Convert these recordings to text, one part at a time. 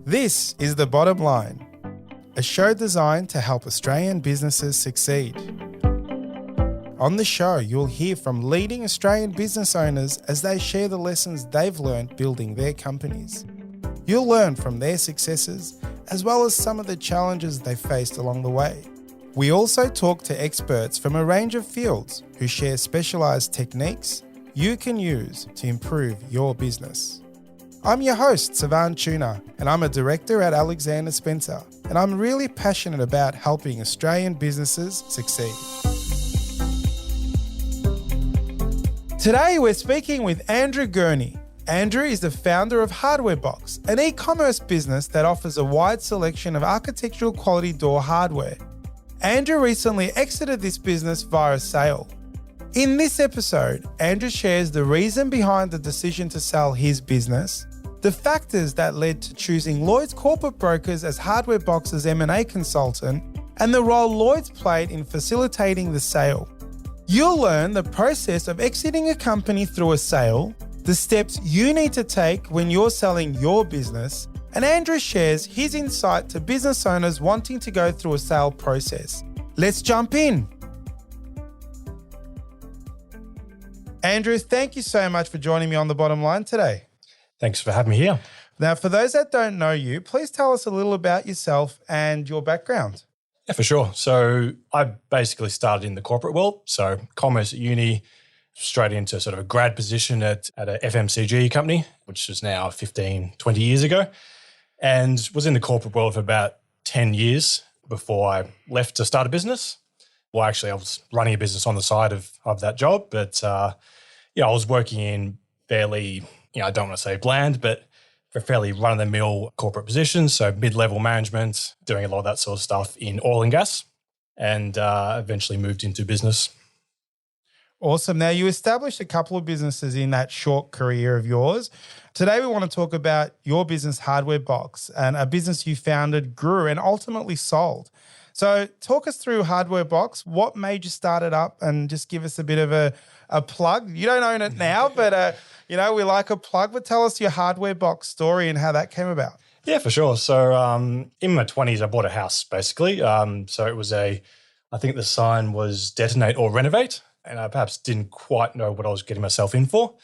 This is The Bottom Line, a show designed to help Australian businesses succeed. On the show, you'll hear from leading Australian business owners as they share the lessons they've learned building their companies. You'll learn from their successes as well as some of the challenges they faced along the way. We also talk to experts from a range of fields who share specialised techniques you can use to improve your business. I'm your host, Savan Tuna, and I'm a director at Alexander Spencer, and I'm really passionate about helping Australian businesses succeed. Today, we're speaking with Andrew Gurney. Andrew is the founder of Hardware Box, an e-commerce business that offers a wide selection of architectural quality door hardware. Andrew recently exited this business via a sale. In this episode, Andrew shares the reason behind the decision to sell his business, the factors that led to choosing Lloyds Corporate Brokers as Hardware Box's M&A consultant, and the role Lloyds played in facilitating the sale. You'll learn the process of exiting a company through a sale, the steps you need to take when you're selling your business, and Andrew shares his insight to business owners wanting to go through a sale process. Let's jump in. Andrew, thank you so much for joining me on The Bottom Line today. Thanks for having me here. Now, for those that don't know you, please tell us a little about yourself and your background. Yeah, for sure. So I basically started in the corporate world. So commerce at uni, straight into sort of a grad position at a FMCG company, which is now 15, 20 years ago, and was in the corporate world for about 10 years before I left to start a business. Well, actually, I was running a business on the side of that job, but I was working in fairly, I don't want to say bland, but for fairly run-of-the-mill corporate positions, so mid-level management, doing a lot of that sort of stuff in oil and gas, and eventually moved into business. Awesome. Now, you established a couple of businesses in that short career of yours. Today, we want to talk about your business, Hardware Box, and a business you founded, grew, and ultimately sold. So talk us through Hardware Box. What made you start it up, and just give us a bit of a plug. You don't own it now, but we like a plug. But tell us your Hardware Box story and how that came about. Yeah, for sure. So in my 20s, I bought a house, basically. So it was I think the sign was detonate or renovate, and I perhaps didn't quite know what I was getting myself in for.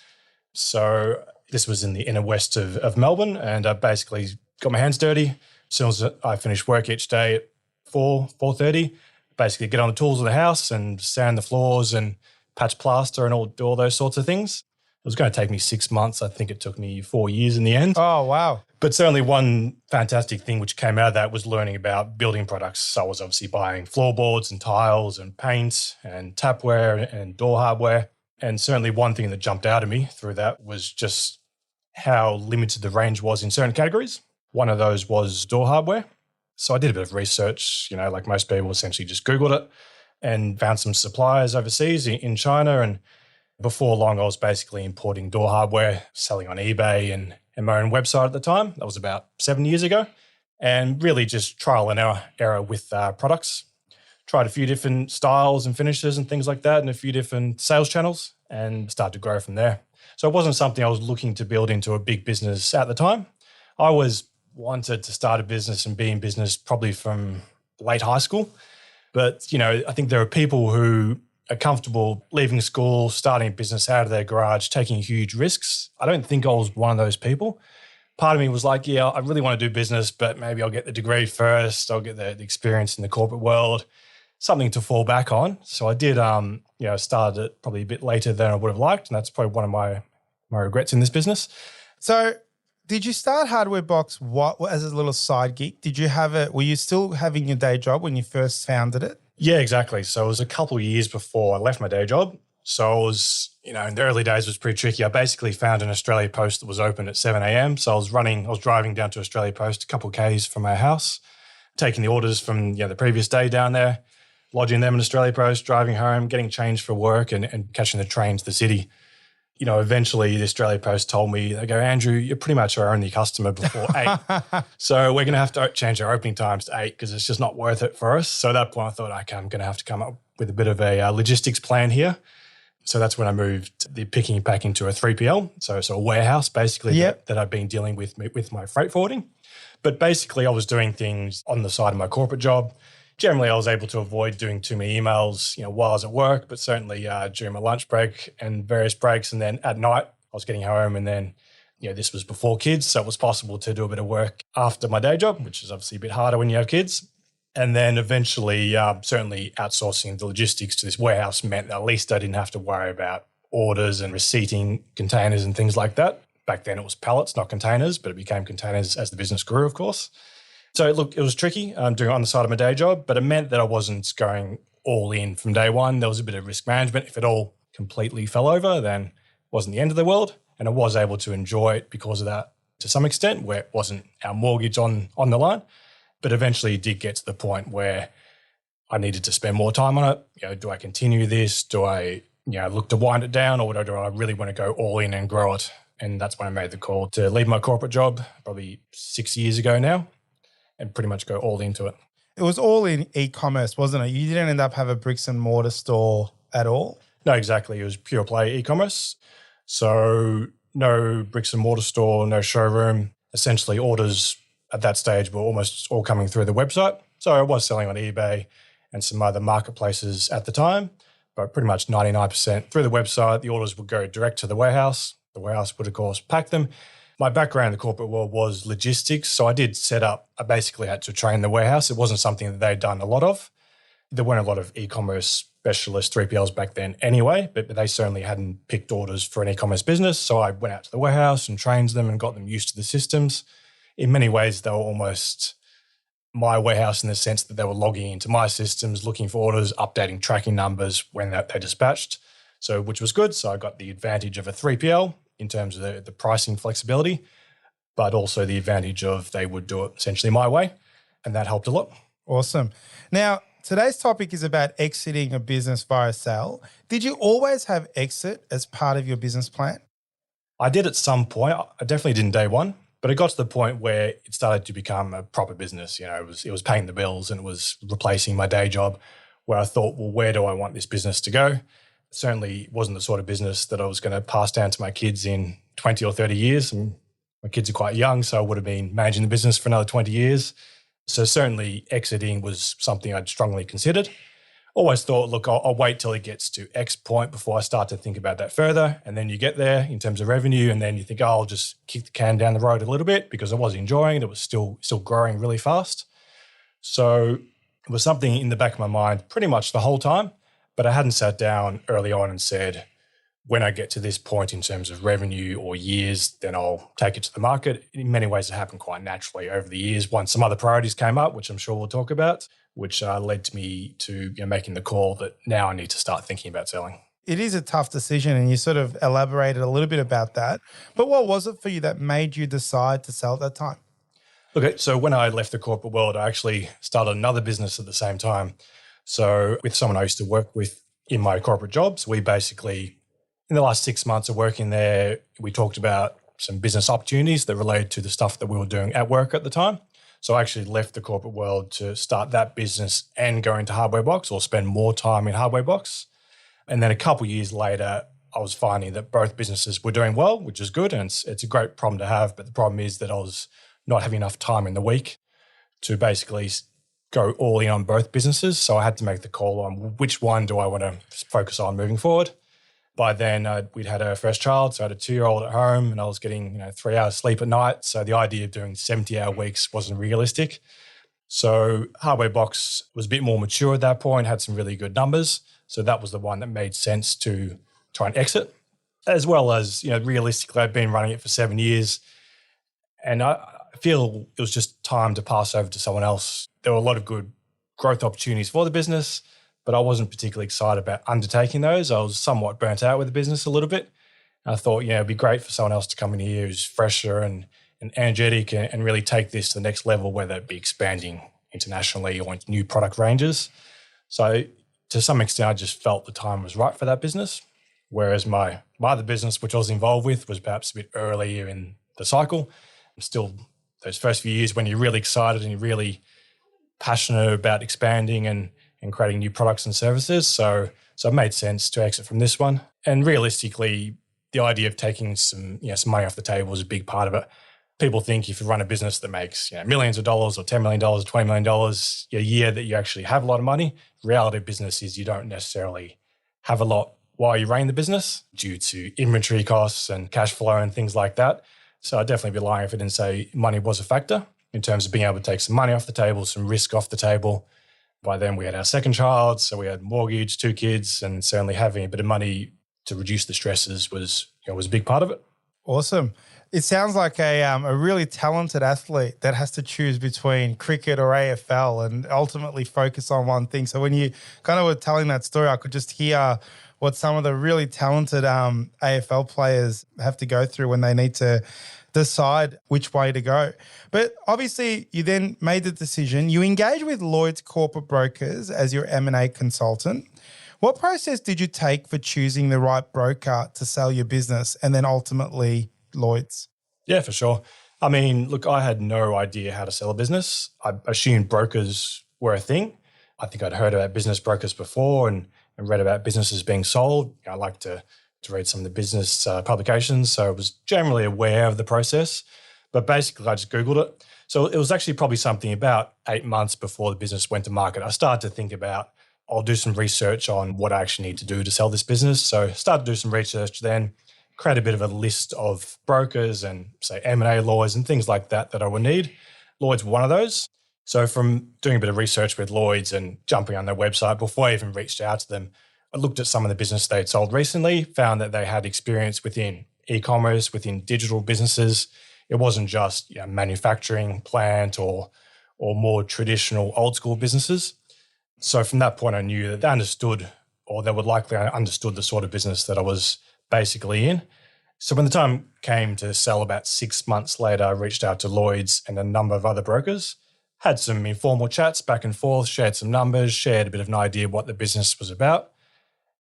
So this was in the inner west of Melbourne, and I basically got my hands dirty. As soon as I finished work each day at 4:30, basically get on the tools of the house and sand the floors and patch plaster and do all those sorts of things. It was going to take me 6 months. I think it took me 4 years in the end. Oh, wow. But certainly one fantastic thing which came out of that was learning about building products. So I was obviously buying floorboards and tiles and paint and tapware and door hardware. And certainly one thing that jumped out at me through that was just how limited the range was in certain categories. One of those was door hardware. So I did a bit of research, like most people, essentially just Googled it and found some suppliers overseas in China. And before long, I was basically importing door hardware, selling on eBay and my own website at the time. That was about 7 years ago. And really just trial and error with products. Tried a few different styles and finishes and things like that and a few different sales channels and started to grow from there. So it wasn't something I was looking to build into a big business at the time. I wanted to start a business and be in business probably from late high school. But, I think there are people who are comfortable leaving school, starting a business out of their garage, taking huge risks. I don't think I was one of those people. Part of me was like, yeah, I really want to do business, but maybe I'll get the degree first. I'll get the experience in the corporate world, something to fall back on. So I did, started it probably a bit later than I would have liked. And that's probably one of my regrets in this business. So did you start Hardware Box as a little side gig? Did you have it? Were you still having your day job when you first founded it? Yeah, exactly. So it was a couple of years before I left my day job. So I was, in the early days it was pretty tricky. I basically found an Australia Post that was open at 7 a.m. So I was driving down to Australia Post a couple of Ks from our house, taking the orders from the previous day down there, lodging them in Australia Post, driving home, getting changed for work and catching the train to the city. Eventually the Australia Post told me, they go, Andrew, you're pretty much our only customer before 8. So we're going to have to change our opening times to 8 because it's just not worth it for us. So at that point I thought, okay, I'm going to have to come up with a bit of a logistics plan here. So that's when I moved the picking and packing to a 3PL, so a warehouse basically that I've been dealing with my freight forwarding. But basically I was doing things on the side of my corporate job. Generally, I was able to avoid doing too many emails, while I was at work, but certainly during my lunch break and various breaks. And then at night, I was getting home, and then, this was before kids, so it was possible to do a bit of work after my day job, which is obviously a bit harder when you have kids. And then eventually, certainly outsourcing the logistics to this warehouse meant that at least I didn't have to worry about orders and receipting containers and things like that. Back then, it was pallets, not containers, but it became containers as the business grew, of course. So look, it was tricky doing it on the side of my day job, but it meant that I wasn't going all in from day one. There was a bit of risk management. If it all completely fell over, then it wasn't the end of the world. And I was able to enjoy it because of that to some extent, where it wasn't our mortgage on the line. But eventually it did get to the point where I needed to spend more time on it. Do I continue this? Do I look to wind it down, or do I really want to go all in and grow it? And that's when I made the call to leave my corporate job probably 6 years ago now, and pretty much go all into it. It was all in e-commerce, wasn't it? You didn't end up have a bricks and mortar store at all? No, exactly. It was pure play e-commerce. So no bricks and mortar store, no showroom. Essentially orders at that stage were almost all coming through the website. So I was selling on eBay and some other marketplaces at the time, but pretty much 99% through the website. The orders would go direct to the warehouse. The warehouse would, of course, pack them. My background in the corporate world was logistics, so I basically had to train the warehouse. It wasn't something that they'd done a lot of. There weren't a lot of e-commerce specialist 3PLs back then anyway, but they certainly hadn't picked orders for an e-commerce business. So I went out to the warehouse and trained them and got them used to the systems. In many ways, they were almost my warehouse in the sense that they were logging into my systems, looking for orders, updating tracking numbers when they dispatched, so which was good. So I got the advantage of a 3PL in terms of the pricing flexibility, but also the advantage of they would do it essentially my way, and that helped a lot. Awesome. Now, today's topic is about exiting a business via sale. Did you always have exit as part of your business plan? I did at some point. I definitely didn't day one, but it got to the point where it started to become a proper business. It was paying the bills and it was replacing my day job, where I thought, well, where do I want this business to go? Certainly wasn't the sort of business that I was going to pass down to my kids in 20 or 30 years. And my kids are quite young, so I would have been managing the business for another 20 years. So certainly exiting was something I'd strongly considered. Always thought, look, I'll wait till it gets to X point before I start to think about that further. And then you get there in terms of revenue, and then you think, I'll just kick the can down the road a little bit, because I was enjoying it. It was still growing really fast. So it was something in the back of my mind pretty much the whole time. But I hadn't sat down early on and said, when I get to this point in terms of revenue or years, then I'll take it to the market. In many ways, it happened quite naturally over the years. Once some other priorities came up, which I'm sure we'll talk about, which led to me to making the call that now I need to start thinking about selling. It is a tough decision, and you sort of elaborated a little bit about that. But what was it for you that made you decide to sell at that time? Okay, so when I left the corporate world, I actually started another business at the same time. So with someone I used to work with in my corporate jobs, we basically, in the last 6 months of working there, we talked about some business opportunities that related to the stuff that we were doing at work at the time. So I actually left the corporate world to start that business and go into Hardware Box, or spend more time in Hardware Box. And then a couple of years later, I was finding that both businesses were doing well, which is good. And it's a great problem to have. But the problem is that I was not having enough time in the week to basically go all in on both businesses. So I had to make the call on which one do I want to focus on moving forward. By then, we'd had our first child, so I had a 2-year-old at home, and I was getting 3 hours sleep at night. So the idea of doing 70-hour weeks wasn't realistic. So Hardware Box was a bit more mature at that point, had some really good numbers. So that was the one that made sense to try and exit. As well as, realistically, I'd been running it for 7 years, and I feel it was just time to pass over to someone else. There were a lot of good growth opportunities for the business, but I wasn't particularly excited about undertaking those. I was somewhat burnt out with the business a little bit. And I thought, it'd be great for someone else to come in here who's fresher and energetic and really take this to the next level, whether it be expanding internationally or into new product ranges. So to some extent, I just felt the time was right for that business. Whereas my other business, which I was involved with, was perhaps a bit earlier in the cycle. Still, those first few years when you're really excited and you're really passionate about expanding and creating new products and services. So So it made sense to exit from this one. And realistically, the idea of taking some money off the table is a big part of it. People think if you run a business that makes millions of dollars or $10 million, $20 million a year that you actually have a lot of money. The reality of business is you don't necessarily have a lot while you're running the business due to inventory costs and cash flow and things like that. So I'd definitely be lying if I didn't say money was a factor in terms of being able to take some money off the table, some risk off the table. By then we had our second child, so we had mortgage, 2 kids, and certainly having a bit of money to reduce the stresses was a big part of it. Awesome. It sounds like a really talented athlete that has to choose between cricket or AFL and ultimately focus on one thing. So when you kind of were telling that story, I could just hear what some of the really talented AFL players have to go through when they need to decide which way to go. But obviously you then made the decision. You engaged with Lloyds Corporate Brokers as your M&A consultant. What process did you take for choosing the right broker to sell your business and then ultimately Lloyds? Yeah, for sure. I mean, look, I had no idea how to sell a business. I assumed brokers were a thing. I think I'd heard about business brokers before and read about businesses being sold. I like to read some of the business publications, so I was generally aware of the process. But basically, I just Googled it. So it was actually probably something about 8 months before the business went to market. I started to think about, I'll do some research on what I actually need to do to sell this business. So started to do some research then, create a bit of a list of brokers and say M&A lawyers and things like that I would need. Lloyds were one of those. So from doing a bit of research with Lloyds and jumping on their website, before I even reached out to them, I looked at some of the business they'd sold recently, found that they had experience within e-commerce, within digital businesses. It wasn't just manufacturing, plant or more traditional old school businesses. So from that point, I knew that they understood, or they would likely understood the sort of business that I was basically in. So when the time came to sell about 6 months later, I reached out to Lloyds and a number of other brokers, had some informal chats back and forth, shared some numbers, shared a bit of an idea what the business was about,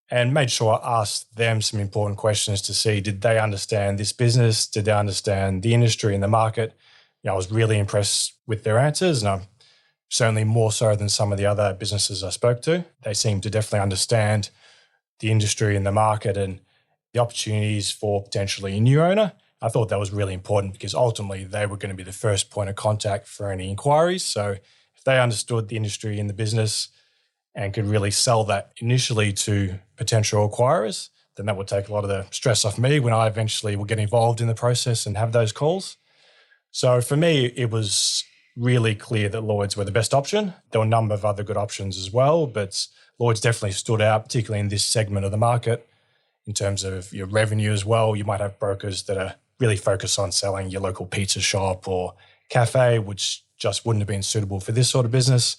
and made sure I asked them some important questions to see, did they understand this business? Did they understand the industry and the market? I was really impressed with their answers, and I'm certainly more so than some of the other businesses I spoke to. They seemed to definitely understand the industry and the market and the opportunities for potentially a new owner. I thought that was really important because ultimately they were going to be the first point of contact for any inquiries. So if they understood the industry and the business and could really sell that initially to potential acquirers, then that would take a lot of the stress off me when I eventually would get involved in the process and have those calls. So for me, it was really clear that Lloyds were the best option. There were a number of other good options as well, but Lloyds definitely stood out, particularly in this segment of the market. In terms of your revenue as well, you might have brokers that are really focused on selling your local pizza shop or cafe, which just wouldn't have been suitable for this sort of business.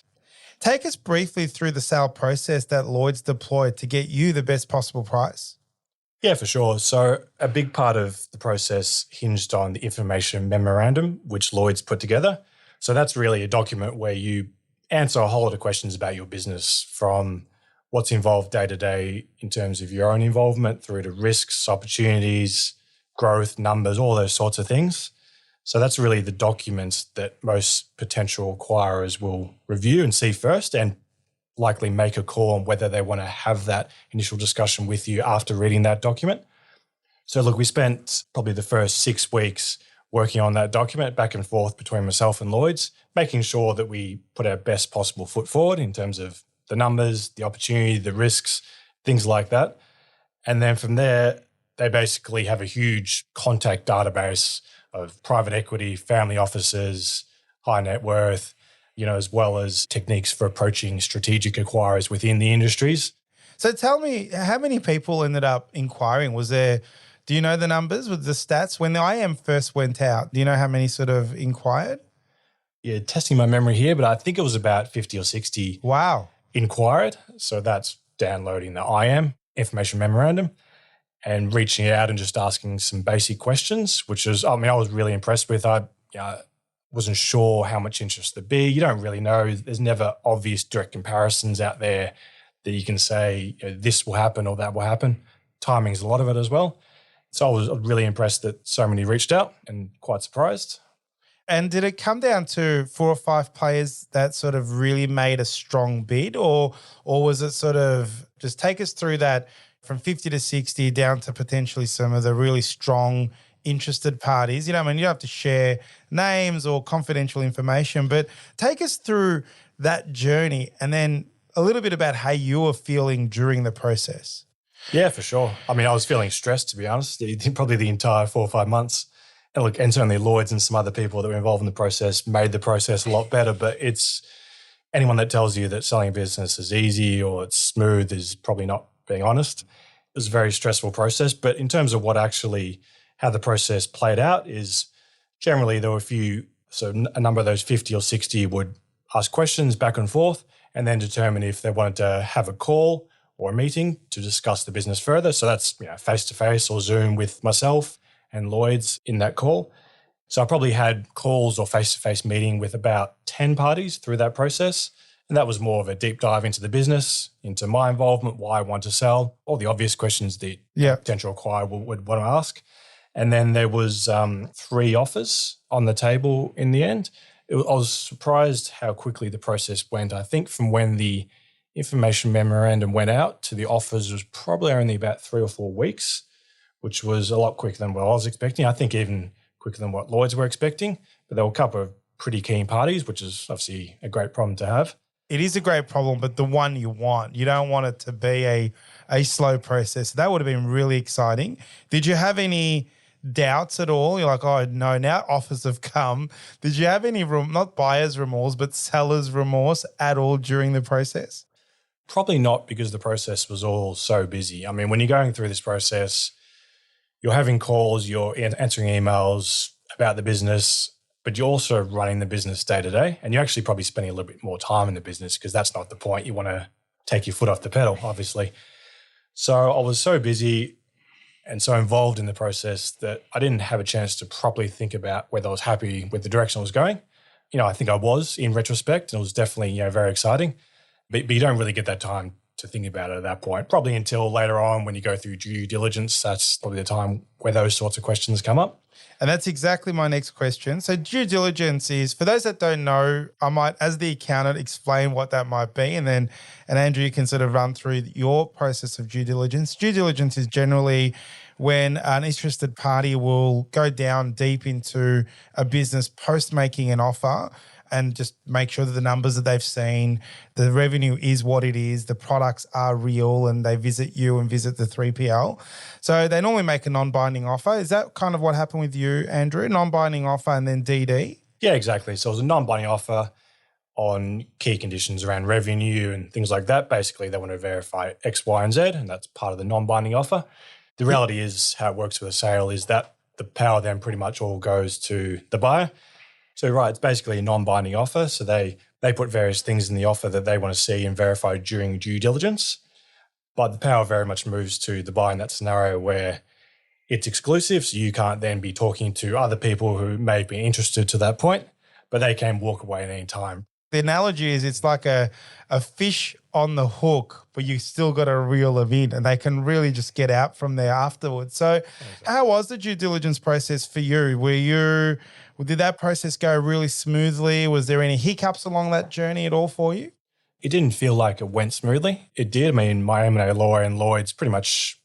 Take us briefly through the sale process that Lloyds deployed to get you the best possible price. Yeah, for sure. So a big part of the process hinged on the information memorandum, which Lloyds put together. So that's really a document where you answer a whole lot of questions about your business, from what's involved day to day in terms of your own involvement through to risks, opportunities, growth, numbers, all those sorts of things. So that's really the documents that most potential acquirers will review and see first and likely make a call on whether they want to have that initial discussion with you after reading that document. So look, we spent probably the first 6 weeks working on that document back and forth between myself and Lloyds, making sure that we put our best possible foot forward in terms of the numbers, the opportunity, the risks, things like that. And then from there, they basically have a huge contact database of private equity, family offices, high net worth, as well as techniques for approaching strategic acquirers within the industries. So tell me, how many people ended up inquiring? Do you know the numbers with the stats? When the IM first went out, do you know how many sort of inquired? Yeah, testing my memory here, but I think it was about 50 or 60 Wow. inquired. So that's downloading the IM, information memorandum, and reaching out and just asking some basic questions, which was, I was really impressed with. I wasn't sure how much interest there'd be. You don't really know. There's never obvious direct comparisons out there that you can say, this will happen or that will happen. Timing's a lot of it as well. So I was really impressed that so many reached out and quite surprised. And did it come down to 4 or 5 players that sort of really made a strong bid, or was it sort of just take us through that from 50 to 60 down to potentially some of the really strong interested parties? You know, I mean, you don't have to share names or confidential information, but take us through that journey and then a little bit about how you were feeling during the process. Yeah, for sure. I mean, I was feeling stressed, to be honest, probably the entire 4 or 5 months. And look, and certainly Lloyds and some other people that were involved in the process made the process a lot better. But it's anyone that tells you that selling a business is easy or it's smooth is probably not being honest. It was a very stressful process. But in terms of how the process played out is generally there were a number of those 50 or 60 would ask questions back and forth and then determine if they wanted to have a call or a meeting to discuss the business further. So that's face-to-face or Zoom with myself and Lloyds in that call. So I probably had calls or face-to-face meeting with about 10 parties through that process. And that was more of a deep dive into the business, into my involvement, why I want to sell, all the obvious questions that a potential acquirer would want to ask. And then there was 3 offers on the table in the end. I was surprised how quickly the process went. I think from when the information memorandum went out to the offers was probably only about 3 or 4 weeks, which was a lot quicker than what I was expecting. I think even quicker than what Lloyds were expecting. But there were a couple of pretty keen parties, which is obviously a great problem to have. It is a great problem, but the one you want. You don't want it to be a slow process. That would have been really exciting. Did you have any doubts at all? You're like, oh, no, now offers have come. Did you have any, not buyer's remorse, but seller's remorse at all during the process? Probably not, because the process was all so busy. I mean, when you're going through this process, you're having calls, you're answering emails about the business, but you're also running the business day to day. And you're actually probably spending a little bit more time in the business because that's not the point. You want to take your foot off the pedal, obviously. So I was so busy and so involved in the process that I didn't have a chance to properly think about whether I was happy with the direction I was going. I think I was in retrospect, and it was definitely, very exciting. But you don't really get that time to think about it at that point, probably until later on when you go through due diligence. That's probably the time where those sorts of questions come up. And that's exactly my next question. So due diligence is, for those that don't know, I might, as the accountant, explain what that might be. And Andrew, you can sort of run through your process of due diligence. Due diligence is generally when an interested party will go down deep into a business post making an offer and just make sure that the numbers that they've seen, the revenue is what it is, the products are real, and they visit you and visit the 3PL. So they normally make a non-binding offer. Is that kind of what happened with you, Andrew? Non-binding offer and then DD? Yeah, exactly. So it was a non-binding offer on key conditions around revenue and things like that. Basically, they want to verify X, Y, and Z, and that's part of the non-binding offer. The reality is how it works with a sale is that the power then pretty much all goes to the buyer. So, right, it's basically a non-binding offer. So they put various things in the offer that they want to see and verify during due diligence. But the power very much moves to the buyer in that scenario where it's exclusive. So you can't then be talking to other people who may be interested to that point, but they can walk away at any time. The analogy is it's like a fish on the hook, but you still got to reel them in, and they can really just get out from there afterwards. So How was the due diligence process for you? Did that process go really smoothly? Was there any hiccups along that journey at all for you? It didn't feel like it went smoothly. It did. I mean, my M&A lawyer and Lloyds, pretty much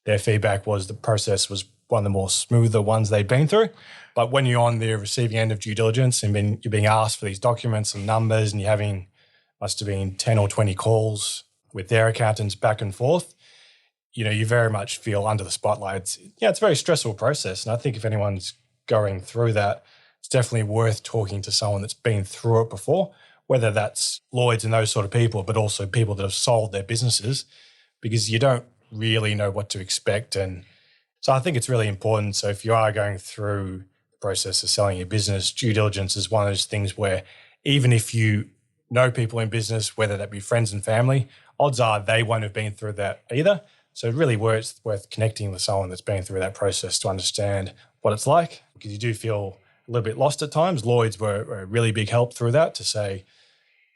their feedback was the process was one of the more smoother ones they'd been through. But when you're on the receiving end of due diligence and you're being asked for these documents and numbers, and you're must have been 10 or 20 calls with their accountants back and forth, you very much feel under the spotlight. It's a very stressful process. And I think if anyone's going through that, it's definitely worth talking to someone that's been through it before, whether that's Lloyds and those sort of people, but also people that have sold their businesses, because you don't really know what to expect. And so I think it's really important. So if you are going through the process of selling your business, due diligence is one of those things where even if you know people in business, whether that be friends and family, odds are they won't have been through that either. So really worth connecting with someone that's been through that process to understand what it's like, because you do feel a little bit lost at times. Lloyds were a really big help through that to say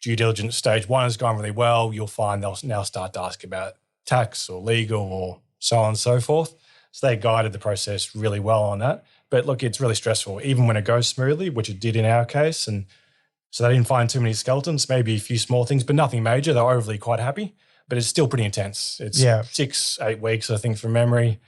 due diligence stage 1 has gone really well. You'll find they'll now start to ask about tax or legal or so on and so forth. So they guided the process really well on that. But look, it's really stressful, even when it goes smoothly, which it did in our case. And so they didn't find too many skeletons, maybe a few small things, but nothing major. They were overly quite happy, but it's still pretty intense. It's 6-8 weeks, I think, from memory.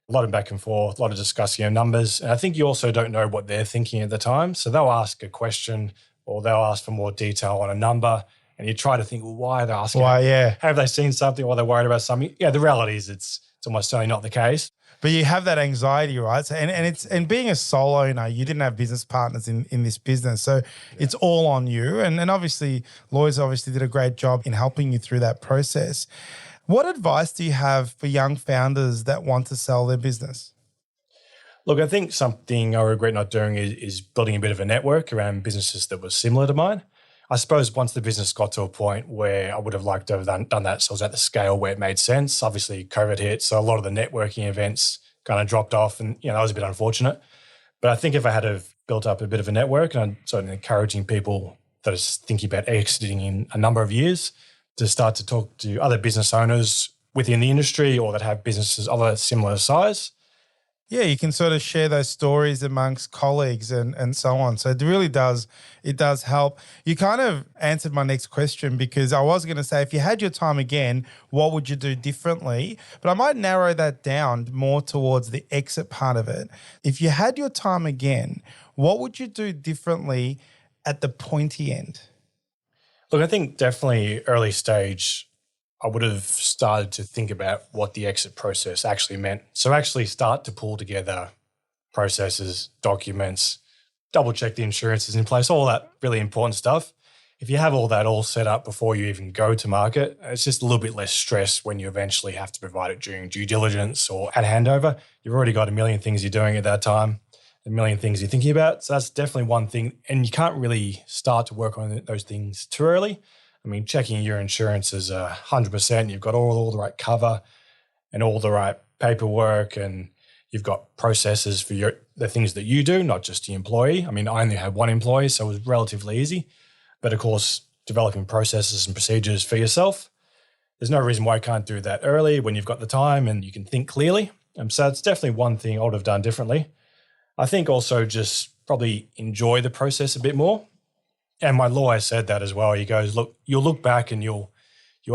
A lot of back and forth, a lot of discussing of numbers. And I think you also don't know what they're thinking at the time. So they'll ask a question or they'll ask for more detail on a number. And you try to think, well, why are they asking? Why, yeah. Have they seen something or they're worried about something? Yeah, the reality is it's almost certainly not the case. But you have that anxiety, right? So, and being a sole owner, you didn't have business partners in this business. So it's all on you. And obviously, Lloyds obviously did a great job in helping you through that process. What advice do you have for young founders that want to sell their business? Look, I think something I regret not doing is building a bit of a network around businesses that were similar to mine. I suppose once the business got to a point where I would have liked to have done that, so I was at the scale where it made sense. Obviously, COVID hit, so a lot of the networking events kind of dropped off, and that was a bit unfortunate. But I think if I had have built up a bit of a network, and I'm certainly encouraging people that are thinking about exiting in a number of years to start to talk to other business owners within the industry or that have businesses of a similar size. Yeah, you can sort of share those stories amongst colleagues and so on. So it really does help. You kind of answered my next question because I was going to say, if you had your time again, what would you do differently? But I might narrow that down more towards the exit part of it. If you had your time again, what would you do differently at the pointy end? Look, I think definitely early stage, I would have started to think about what the exit process actually meant. So actually start to pull together processes, documents, double check the insurances in place, all that really important stuff. If you have all that all set up before you even go to market, it's just a little bit less stress when you eventually have to provide it during due diligence or at handover. You've already got a million things you're doing at that time, a million things you're thinking about. So that's definitely one thing. And you can't really start to work on those things too early. I mean, checking your insurance is 100%. You've got all the right cover and all the right paperwork, and you've got processes for the things that you do, not just the employee. I mean, I only had one employee, so it was relatively easy. But of course, developing processes and procedures for yourself, there's no reason why I can't do that early when you've got the time and you can think clearly. So it's definitely one thing I would have done differently. I think also just probably enjoy the process a bit more. And my lawyer said that as well. He goes, look, you'll look back and you'll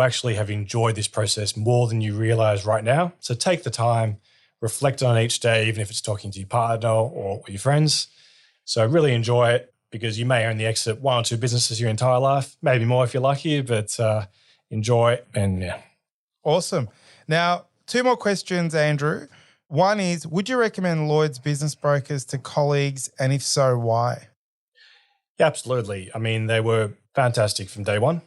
actually have enjoyed this process more than you realize right now. So take the time, reflect on each day, even if it's talking to your partner or your friends. So really enjoy it because you may only exit one or two businesses your entire life, maybe more if you're lucky, but enjoy it and yeah. Awesome. Now, two more questions, Andrew. One is, would you recommend Lloyds Business Brokers to colleagues? And if so, why? Yeah, absolutely. I mean, they were fantastic from day one.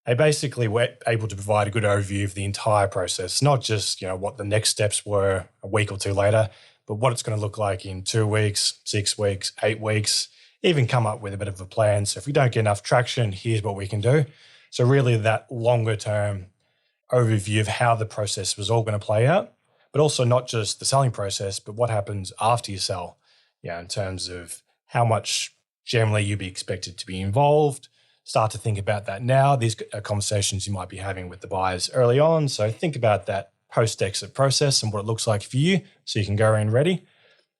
They basically were able to provide a good overview of the entire process, not just, what the next steps were a week or two later, but what it's going to look like in 2 weeks, 6 weeks, 8 weeks, even come up with a bit of a plan. So if we don't get enough traction, here's what we can do. So really that longer term overview of how the process was all going to play out, but also not just the selling process, but what happens after you sell, in terms of how much generally you'd be expected to be involved. Start to think about that now. These are conversations you might be having with the buyers early on. So think about that post-exit process and what it looks like for you so you can go in ready.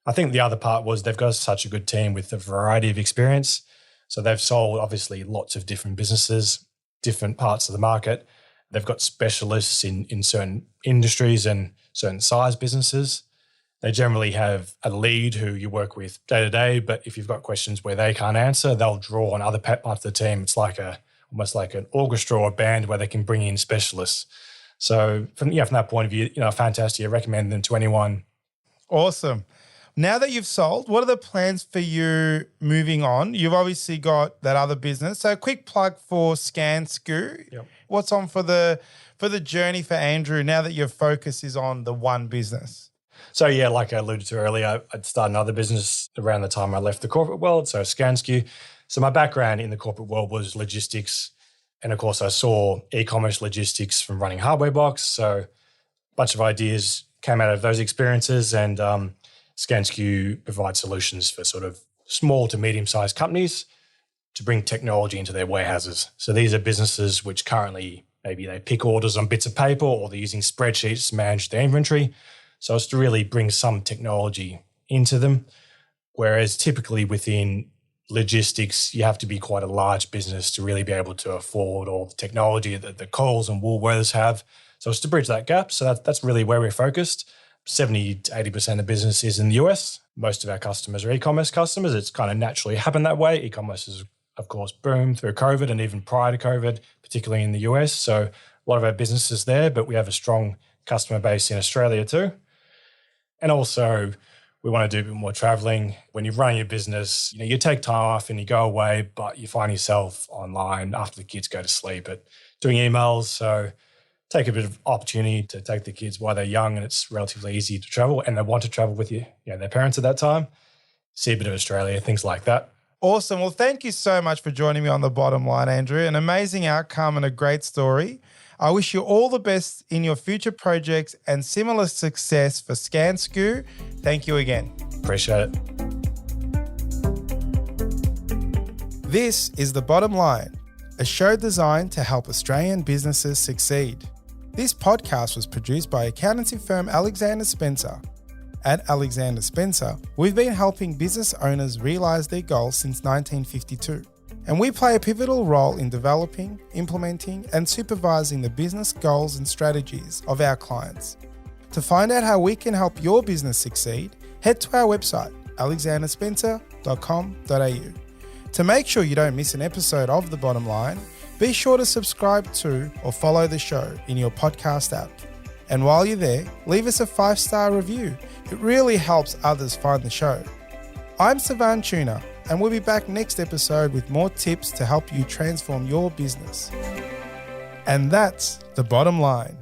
I think the other part was they've got such a good team with a variety of experience. So they've sold obviously lots of different businesses, different parts of the market. They've got specialists in certain industries and certain size businesses. They generally have a lead who you work with day to day, but if you've got questions where they can't answer, they'll draw on other parts of the team. It's like almost like an orchestra or a band where they can bring in specialists. So from that point of view, fantastic. I recommend them to anyone. Awesome. Now that you've sold, what are the plans for you moving on? You've obviously got that other business. So a quick plug for ScanSKU. Yep. What's on for the journey for Andrew now that your focus is on the one business? So yeah, like I alluded to earlier, I'd started another business around the time I left the corporate world, so ScanSKU. So my background in the corporate world was logistics. And of course, I saw e-commerce logistics from running Hardware Box. So a bunch of ideas came out of those experiences, and ScanSKU provides solutions for sort of small to medium-sized companies to bring technology into their warehouses. So these are businesses which currently maybe they pick orders on bits of paper or they're using spreadsheets to manage their inventory. So it's to really bring some technology into them. Whereas typically within logistics, you have to be quite a large business to really be able to afford all the technology that the Coles and Woolworths have. So it's to bridge that gap. So that's really where we're focused. 70 to 80% of business is in the US. Most of our customers are e-commerce customers. It's kind of naturally happened that way. E-commerce has, of course, boomed through COVID and even prior to COVID, particularly in the US. So a lot of our business is there, but we have a strong customer base in Australia too. And also, we want to do a bit more traveling. When you're running your business, you take time off and you go away, but you find yourself online after the kids go to sleep at doing emails. So take a bit of opportunity to take the kids while they're young and it's relatively easy to travel and they want to travel with their parents at that time. See a bit of Australia, things like that. Awesome. Well, thank you so much for joining me on The Bottom Line, Andrew. An amazing outcome and a great story. I wish you all the best in your future projects and similar success for ScanSKU. Thank you again. Appreciate it. This is The Bottom Line, a show designed to help Australian businesses succeed. This podcast was produced by accountancy firm Alexander Spencer. At Alexander Spencer, we've been helping business owners realise their goals since 1952. And we play a pivotal role in developing, implementing, and supervising the business goals and strategies of our clients. To find out how we can help your business succeed, head to our website, alexanderspencer.com.au. To make sure you don't miss an episode of The Bottom Line, be sure to subscribe to or follow the show in your podcast app. And while you're there, leave us a 5-star review. It really helps others find the show. I'm Savan Tuna, and we'll be back next episode with more tips to help you transform your business. And that's The Bottom Line.